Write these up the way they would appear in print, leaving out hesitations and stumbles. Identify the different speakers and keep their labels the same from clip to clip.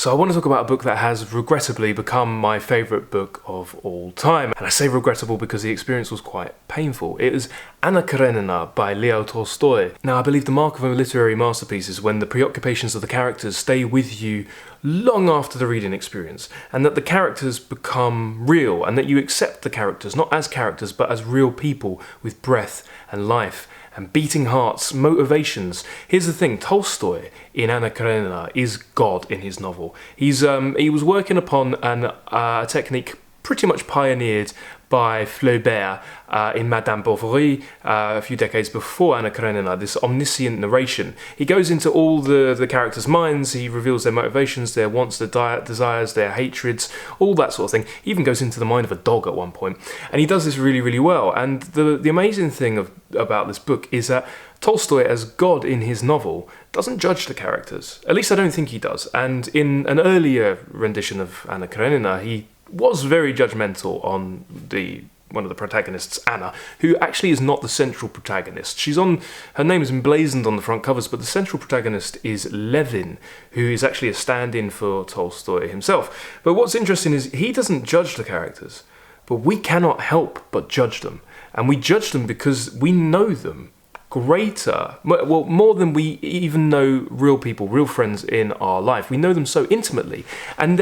Speaker 1: So I want to talk about a book that has regrettably become my favourite book of all time. And I say regrettable because the experience was quite painful. It is Anna Karenina by Leo Tolstoy. Now, I believe the mark of a literary masterpiece is when the preoccupations of the characters stay with you long after the reading experience, and that the characters become real, and that you accept the characters, not as characters, but as real people with breath and life and beating hearts, motivations. Here's the thing, Tolstoy in Anna Karenina is God in his novel. He was working upon a technique pretty much pioneered by Flaubert in Madame Bovary a few decades before Anna Karenina, this omniscient narration. He goes into all the characters' minds, he reveals their motivations, their wants, their desires, their hatreds, all that sort of thing. He even goes into the mind of a dog at one point. And he does this really, really well. And the amazing thing about this book is that Tolstoy, as God in his novel, doesn't judge the characters. At least I don't think he does. And in an earlier rendition of Anna Karenina, he was very judgmental on one of the protagonists, Anna, who actually is not the central protagonist. Her name is emblazoned on the front covers, but the central protagonist is Levin, who is actually a stand-in for Tolstoy himself. But what's interesting is he doesn't judge the characters, but we cannot help but judge them. And we judge them because we know them more than we even know real people, real friends in our life. We know them so intimately, and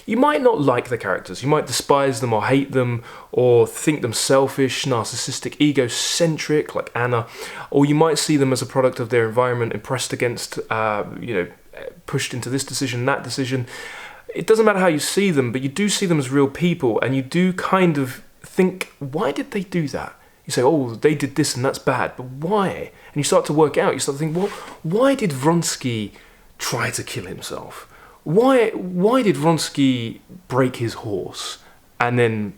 Speaker 1: you might not like the characters, you might despise them or hate them, or think them selfish, narcissistic, egocentric, like Anna, or you might see them as a product of their environment, impressed against, pushed into this decision, that decision. It doesn't matter how you see them, but you do see them as real people, and you do kind of think, why did they do that? You say, oh, they did this and that's bad, but why? And you start to work out, you start to think, well, why did Vronsky try to kill himself? Why did Vronsky break his horse? And then,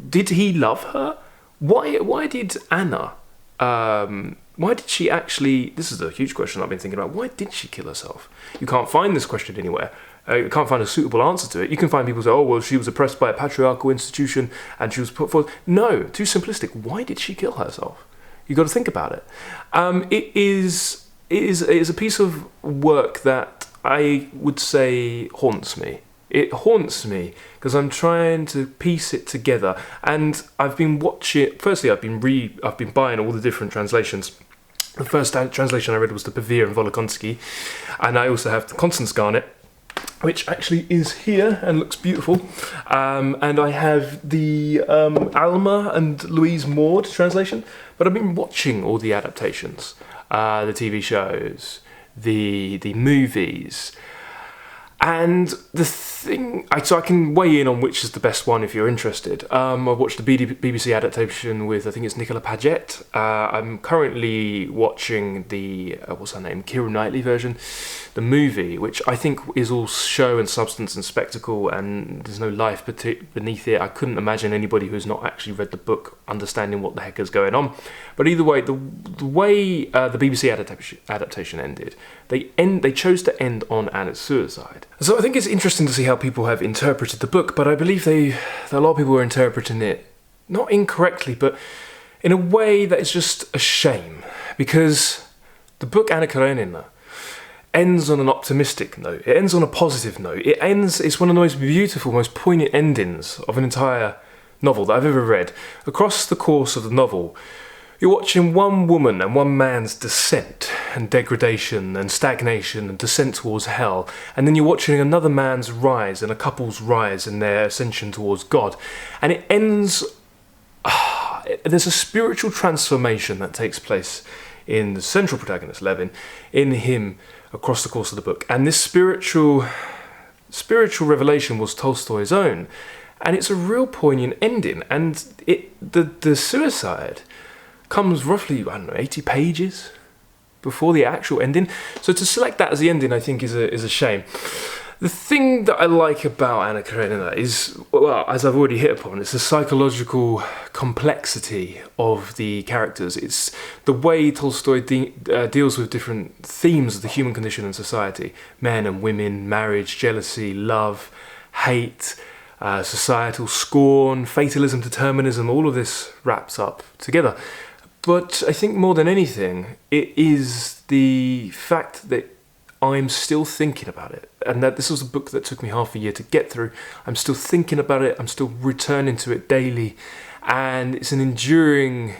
Speaker 1: did he love her? Why did Anna, why did she actually, this is a huge question I've been thinking about, why did she kill herself? You can't find this question anywhere. You can't find a suitable answer to it. You can find people say, oh, well, she was oppressed by a patriarchal institution and she was put forth. No, too simplistic. Why did she kill herself? You've got to think about it. It is a piece of work that I would say haunts me. It haunts me because I'm trying to piece it together. And I've been watching, firstly, I've been buying all the different translations. The first translation I read was the Pavia and Volokhonsky. And I also have the Constance Garnett, which actually is here and looks beautiful. And I have the Alma and Louise Maud translation. But I've been watching all the adaptations, the TV shows, the movies. And the thing, so I can weigh in on which is the best one if you're interested. I've watched the BBC adaptation with, I think it's Nicola Paget. I'm currently watching the, what's her name, Keira Knightley version, the movie, which I think is all show and substance and spectacle, and there's no life beneath it. I couldn't imagine anybody who's not actually read the book understanding what the heck is going on. But either way, the way the BBC adaptation ended, they chose to end on Anna's suicide. So I think it's interesting to see how people have interpreted the book, but I believe that a lot of people were interpreting it not incorrectly, but in a way that is just a shame, because the book Anna Karenina ends on an optimistic note. It ends on a positive note. It's one of the most beautiful, most poignant endings of an entire novel that I've ever read. Across the course of the novel, you're watching one woman and one man's descent and degradation and stagnation and descent towards hell, and then you're watching another man's rise and a couple's rise in their ascension towards God. And it ends, there's a spiritual transformation that takes place in the central protagonist, Levin, in him across the course of the book. And this spiritual revelation was Tolstoy's own, and it's a real poignant ending. And the suicide comes roughly, 80 pages before the actual ending. So to select that as the ending, I think is a shame. The thing that I like about Anna Karenina is, well, as I've already hit upon, it's the psychological complexity of the characters. It's the way Tolstoy deals with different themes of the human condition and society. Men and women, marriage, jealousy, love, hate, societal scorn, fatalism, determinism, all of this wraps up together. But I think more than anything, it is the fact that I'm still thinking about it. And that this was a book that took me half a year to get through. I'm still thinking about it. I'm still returning to it daily. And it's an enduring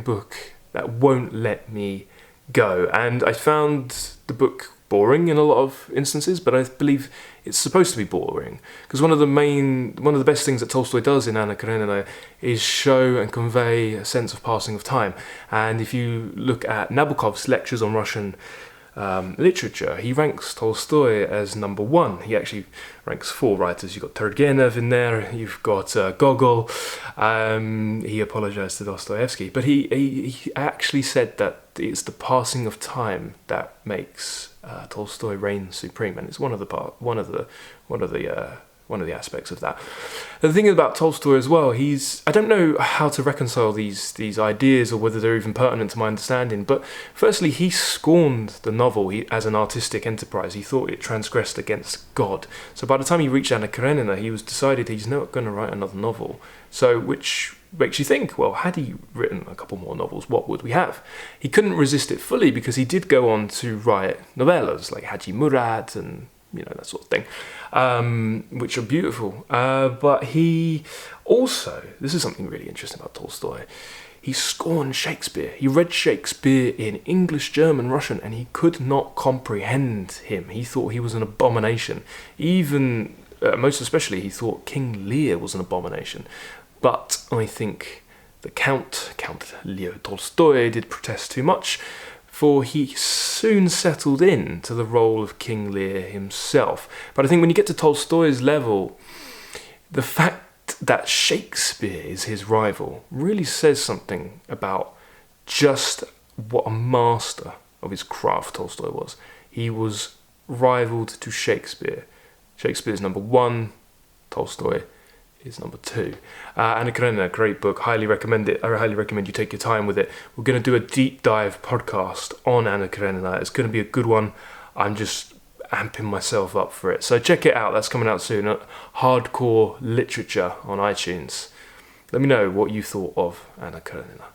Speaker 1: book that won't let me go. And I found the book boring in a lot of instances, but I believe it's supposed to be boring, because one of the best things that Tolstoy does in Anna Karenina is show and convey a sense of passing of time. And if you look at Nabokov's lectures on Russian literature, he ranks Tolstoy as number one. He actually ranks 4 writers. You've got Turgenev in there, you've got Gogol. He apologized to Dostoevsky, but he actually said that it's the passing of time that makes Tolstoy reign supreme, and it's one of the aspects of that. The thing about Tolstoy as well, I don't know how to reconcile these ideas or whether they're even pertinent to my understanding, but firstly, he scorned the novel as an artistic enterprise. He thought it transgressed against God. So by the time he reached Anna Karenina, he was decided he's not going to write another novel. So which makes you think, well, had he written a couple more novels, what would we have? He couldn't resist it fully, because he did go on to write novellas like Haji Murad and that sort of thing, which are beautiful. But he also, this is something really interesting about Tolstoy, he scorned Shakespeare. He read Shakespeare in English, German, Russian, and he could not comprehend him. He thought he was an abomination. Even, most especially, he thought King Lear was an abomination. But I think the Count Leo Tolstoy, did protest too much, for he soon settled in to the role of King Lear himself. But I think when you get to Tolstoy's level, the fact that Shakespeare is his rival really says something about just what a master of his craft Tolstoy was. He was rivaled to Shakespeare. Shakespeare's number 1, Tolstoy is number 2. Anna Karenina, great book, highly recommend it. I highly recommend you take your time with it. We're going to do a deep dive podcast on Anna Karenina. It's going to be a good one. I'm just amping myself up for it. So check it out. That's coming out soon at Hardcore Literature on iTunes. Let me know what you thought of Anna Karenina.